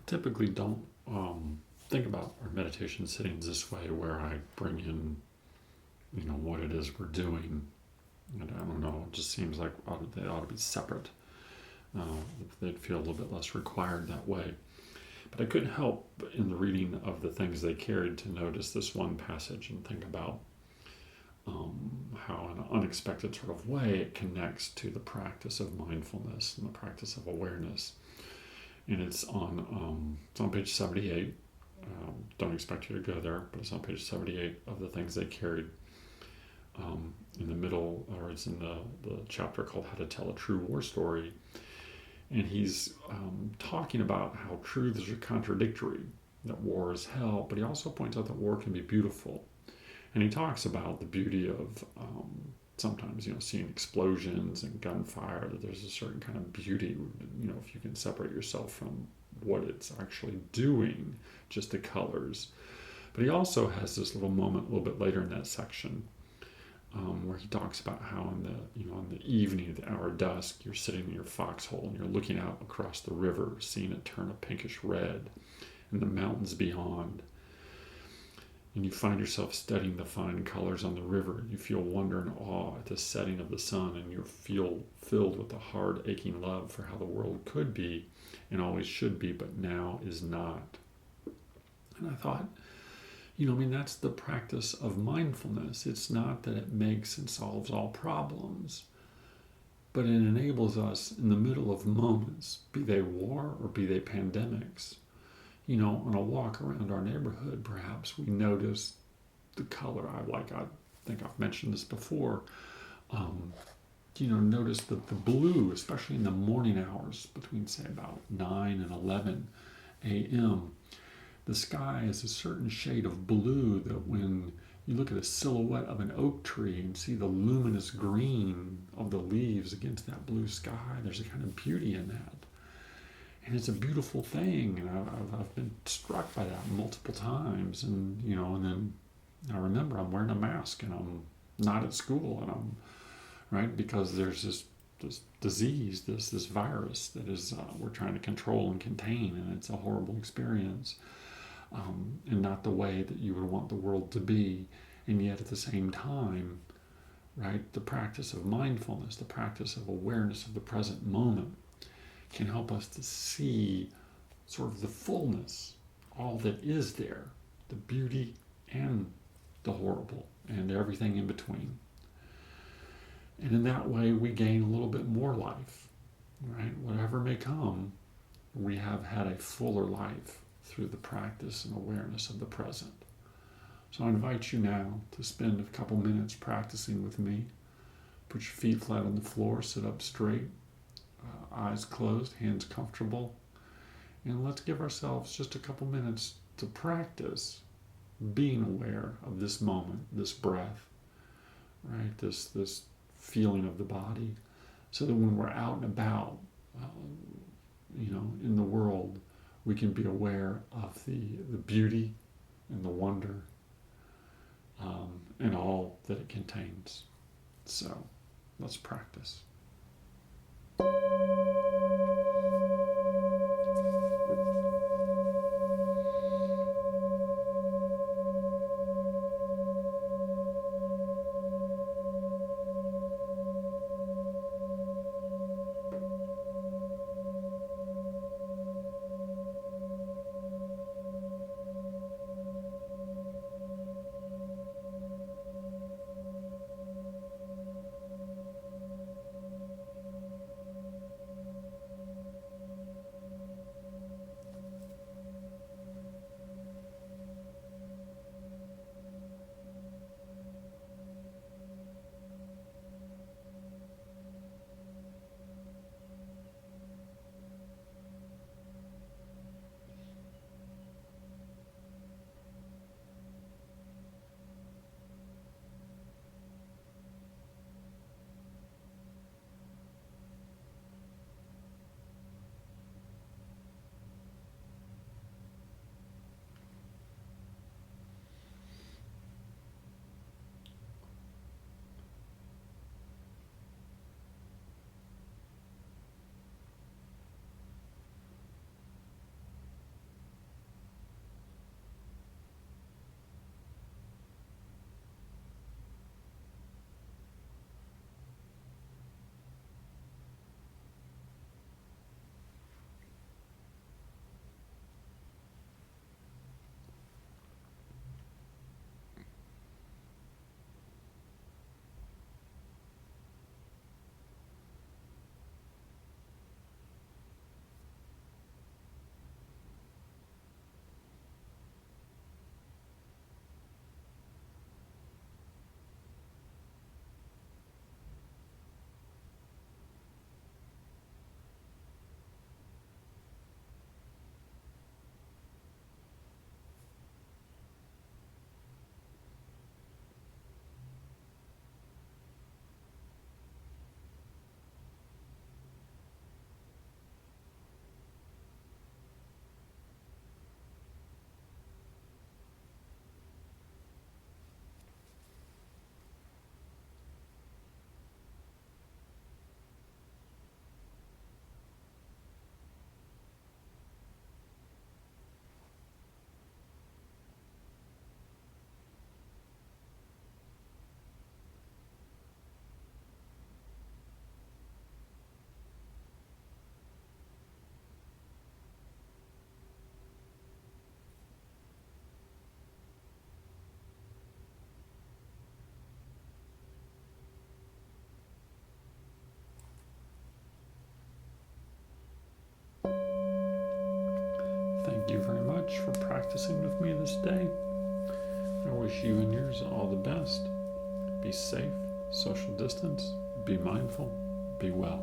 typically don't think about our meditation sittings this way, where I bring in, what it is we're doing. And I don't know, it just seems like they ought to be separate. They'd feel a little bit less required that way. But I couldn't help in the reading of the things they carried to notice this one passage and think about how in an unexpected sort of way it connects to the practice of mindfulness and the practice of awareness. And it's on page 78. Don't expect you to go there, but it's on page 78 of the things they carried. In the middle, or it's in the chapter called How to Tell a True War Story. And he's talking about how truths are contradictory, that war is hell, but he also points out that war can be beautiful. And he talks about the beauty of sometimes, seeing explosions and gunfire, that there's a certain kind of beauty, if you can separate yourself from what it's actually doing, just the colors. But he also has this little moment a little bit later in that section where he talks about how in the evening, at the hour of dusk, you're sitting in your foxhole and you're looking out across the river, seeing it turn a pinkish red, and the mountains beyond. And you find yourself studying the fine colors on the river. You feel wonder and awe at the setting of the sun, and you feel filled with a hard, aching love for how the world could be and always should be, but now is not. And I thought, that's the practice of mindfulness. It's not that it makes and solves all problems, but it enables us in the middle of moments, be they war or be they pandemics. On a walk around our neighborhood, perhaps we notice the color. I think I've mentioned this before. Notice the blue, especially in the morning hours between, say, about 9 and 11 a.m., the sky is a certain shade of blue that when you look at a silhouette of an oak tree and see the luminous green of the leaves against that blue sky, there's a kind of beauty in that. And it's a beautiful thing, and I've been struck by that multiple times. And and then I remember I'm wearing a mask and I'm not at school, and I'm right because there's this disease, this virus that is we're trying to control and contain, and it's a horrible experience. And not the way that you would want the world to be. And yet at the same time, right, the practice of mindfulness, the practice of awareness of the present moment can help us to see sort of the fullness, all that is there, the beauty and the horrible and everything in between. And in that way, we gain a little bit more life, right? Whatever may come, we have had a fuller life through the practice and awareness of the present. So I invite you now to spend a couple minutes practicing with me. Put your feet flat on the floor, sit up straight, eyes closed, hands comfortable, and let's give ourselves just a couple minutes to practice being aware of this moment, this breath, right? This feeling of the body, so that when we're out and about, in the world, we can be aware of the beauty and the wonder and all that it contains. So let's practice. thank you very much for practicing with me this day. I wish you and yours all the best. Be safe, social distance, be mindful, be well.